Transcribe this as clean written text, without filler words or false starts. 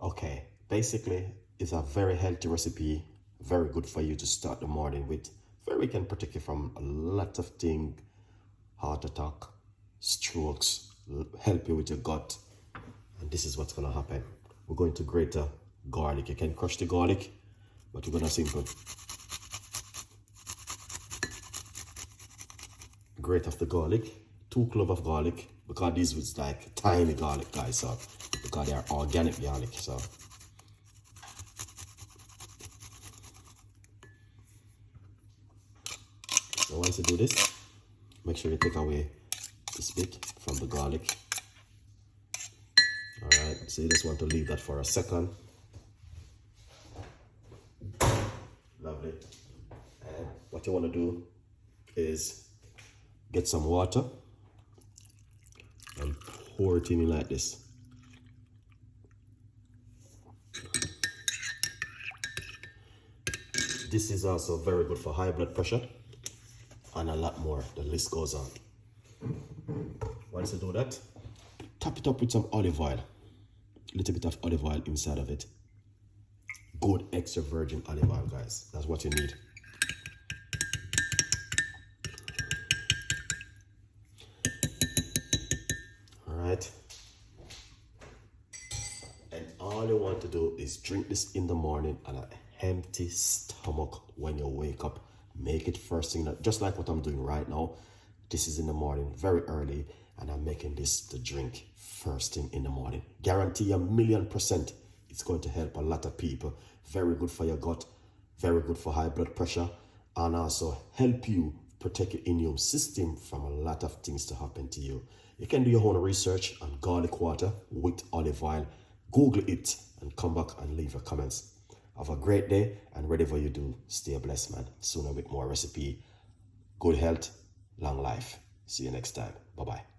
Okay, basically, it's a very healthy recipe, very good for you to start the morning with. Very can protect you from a lot of things, heart attack, strokes, help you with your gut. And this is what's gonna happen. We're going to grate the garlic. You can crush the garlic, but we're gonna simple grate of the garlic, 2 cloves of garlic, because these was like tiny garlic, guys, so because they are organic garlic, so once you do this, make sure you take away this bit from the garlic. All right, so you just want to leave that for a second. Lovely. And what you want to do is get some water and pour it in like this. This is also very good for high blood pressure and a lot more. The list goes on. Once you do that, top it up with some olive oil. A little bit of olive oil inside of it. Good extra virgin olive oil, guys. That's what you need. All right. And all you want to do is drink this in the morning on an empty stomach when you wake up. Make it first thing, just like what I'm doing right now. This is in the morning, very early, and I'm making this the drink first thing in the morning. Guarantee 1,000,000% it's going to help a lot of people. Very good for your gut, very good for high blood pressure, and also help you protect your immune system from a lot of things to happen to you. You can do your own research on garlic water with olive oil. Google it and come back and leave your comments. Have a great day, and whatever you do, stay blessed, man. Sooner with more recipe, good health, long life. See you next time. Bye-bye.